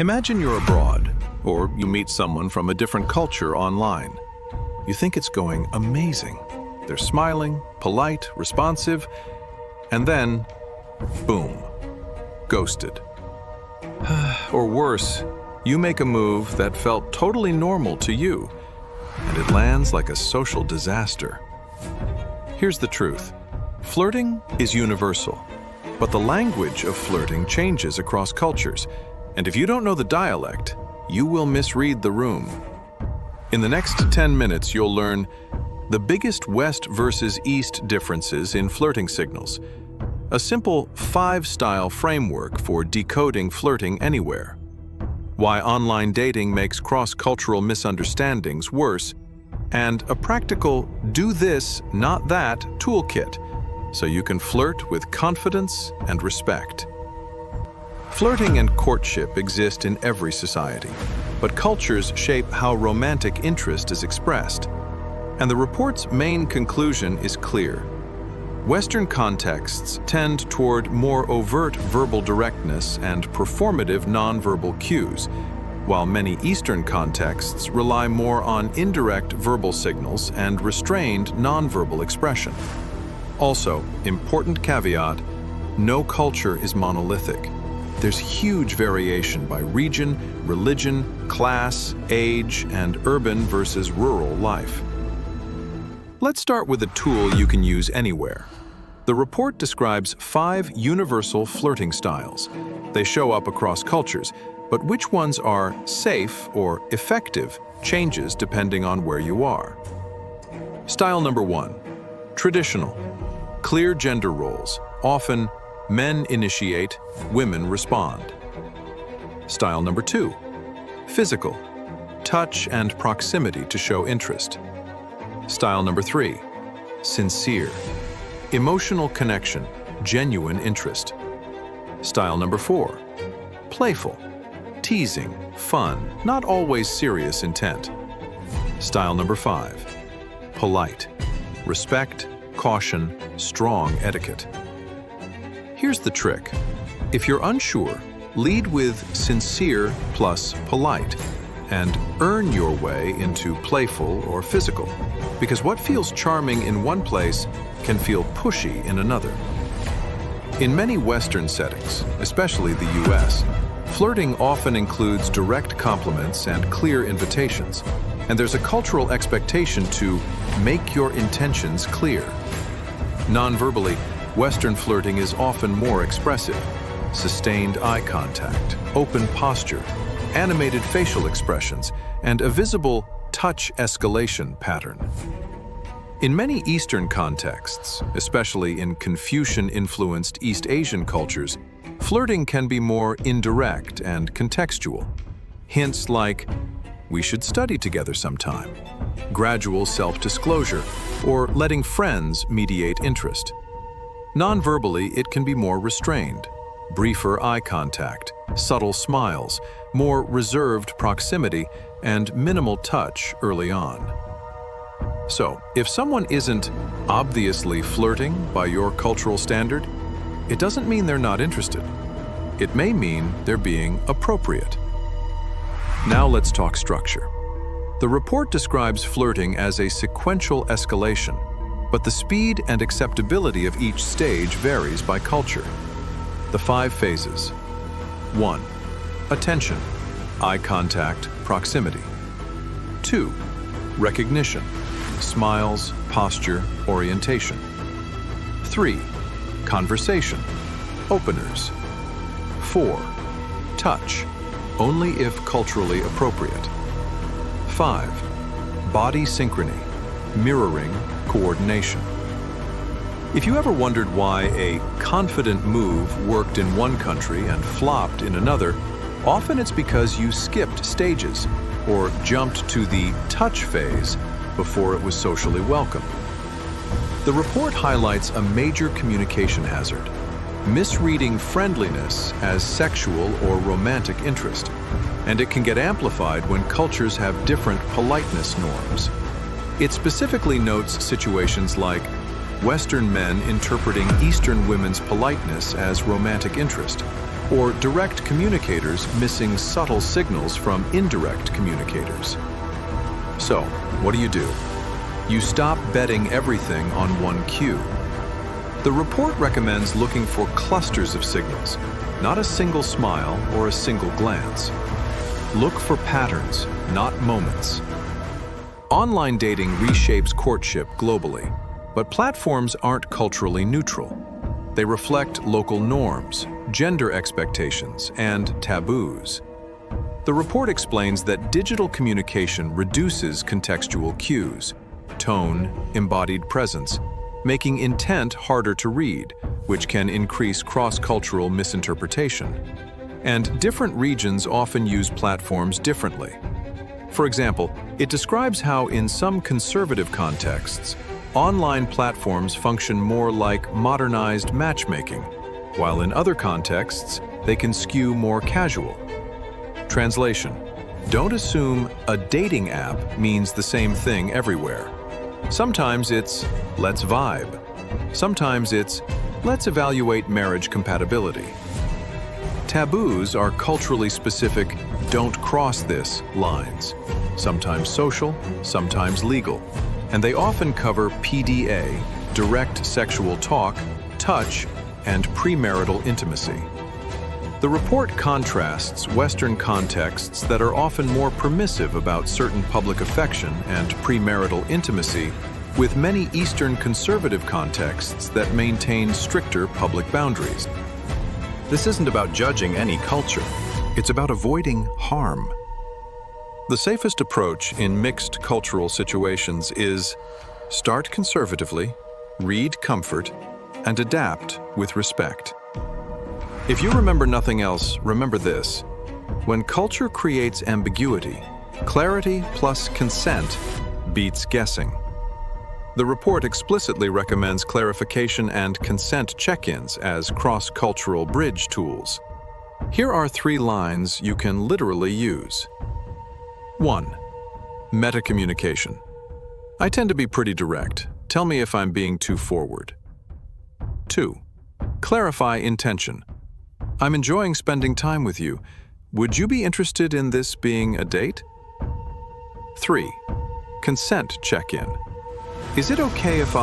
Imagine you're abroad, or you meet someone from a different culture online. You think it's going amazing. They're smiling, polite, responsive, and then, boom, ghosted. Or worse, you make a move that felt totally normal to you, and it lands like a social disaster. Here's the truth. Flirting is universal, but the language of flirting changes across cultures, and if you don't know the dialect, you will misread the room. In the next 10 minutes, you'll learn the biggest West versus East differences in flirting signals, a simple 5-style framework for decoding flirting anywhere, why online dating makes cross-cultural misunderstandings worse, and a practical do this, not that toolkit, so you can flirt with confidence and respect. Flirting and courtship exist in every society, but cultures shape how romantic interest is expressed. And the report's main conclusion is clear. Western contexts tend toward more overt verbal directness and performative nonverbal cues, while many Eastern contexts rely more on indirect verbal signals and restrained nonverbal expression. Also, important caveat, no culture is monolithic. There's huge variation by region, religion, class, age, and urban versus rural life. Let's start with a tool you can use anywhere. The report describes 5 universal flirting styles. They show up across cultures, but which ones are safe or effective changes depending on where you are. Style number 1, traditional. Clear gender roles, often men initiate, women respond. Style number 2, physical. Touch and proximity to show interest. Style number 3, sincere. Emotional connection, genuine interest. Style number 4, playful. Teasing, fun, not always serious intent. Style number 5, polite. Respect, caution, strong etiquette. Here's the trick. If you're unsure, lead with sincere plus polite, and earn your way into playful or physical, because what feels charming in one place can feel pushy in another. In many Western settings, especially the US, flirting often includes direct compliments and clear invitations, and there's a cultural expectation to make your intentions clear. Non-verbally, Western flirting is often more expressive. Sustained eye contact, open posture, animated facial expressions, and a visible touch escalation pattern. In many Eastern contexts, especially in Confucian-influenced East Asian cultures, flirting can be more indirect and contextual. Hints like, "We should study together sometime," gradual self-disclosure, or letting friends mediate interest. Non-verbally, it can be more restrained. Briefer eye contact, subtle smiles, more reserved proximity, and minimal touch early on. So, if someone isn't obviously flirting by your cultural standard, it doesn't mean they're not interested. It may mean they're being appropriate. Now let's talk structure. The report describes flirting as a sequential escalation, but the speed and acceptability of each stage varies by culture. The 5 phases. 1. Attention, eye contact, proximity. 2. Recognition, smiles, posture, orientation. 3. Conversation, openers. 4. Touch, only if culturally appropriate. 5. Body synchrony, mirroring, coordination. If you ever wondered why a confident move worked in one country and flopped in another, often it's because you skipped stages or jumped to the touch phase before it was socially welcome. The report highlights a major communication hazard: misreading friendliness as sexual or romantic interest, and it can get amplified when cultures have different politeness norms. It specifically notes situations like Western men interpreting Eastern women's politeness as romantic interest, or direct communicators missing subtle signals from indirect communicators. So, what do? You stop betting everything on one cue. The report recommends looking for clusters of signals, not a single smile or a single glance. Look for patterns, not moments. Online dating reshapes courtship globally, but platforms aren't culturally neutral. They reflect local norms, gender expectations, and taboos. The report explains that digital communication reduces contextual cues, tone, embodied presence, making intent harder to read, which can increase cross-cultural misinterpretation. And different regions often use platforms differently. For example, it describes how in some conservative contexts, online platforms function more like modernized matchmaking, while in other contexts, they can skew more casual. Translation: don't assume a dating app means the same thing everywhere. Sometimes it's, let's vibe. Sometimes it's, let's evaluate marriage compatibility. Taboos are culturally specific, don't cross this lines, sometimes social, sometimes legal, and they often cover PDA, direct sexual talk, touch, and premarital intimacy. The report contrasts Western contexts that are often more permissive about certain public affection and premarital intimacy with many Eastern conservative contexts that maintain stricter public boundaries. This isn't about judging any culture. It's about avoiding harm. The safest approach in mixed cultural situations is start conservatively, read comfort, and adapt with respect. If you remember nothing else, remember this. When culture creates ambiguity, clarity plus consent beats guessing. The report explicitly recommends clarification and consent check-ins as cross-cultural bridge tools. Here are 3 lines you can literally use. 1. Meta-communication. I tend to be pretty direct. Tell me if I'm being too forward. 2. Clarify intention. I'm enjoying spending time with you. Would you be interested in this being a date? 3. Consent check-in. Is it okay if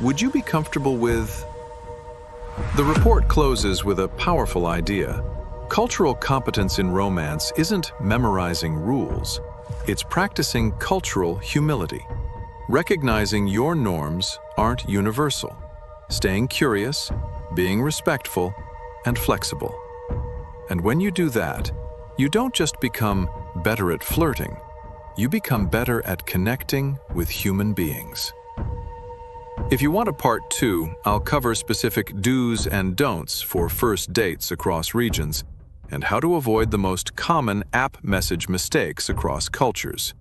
would you be comfortable with? The report closes with a powerful idea. Cultural competence in romance isn't memorizing rules. It's practicing cultural humility. Recognizing your norms aren't universal. Staying curious, being respectful, and flexible. And when you do that, you don't just become better at flirting, you become better at connecting with human beings. If you want a part 2, I'll cover specific do's and don'ts for first dates across regions and how to avoid the most common app message mistakes across cultures.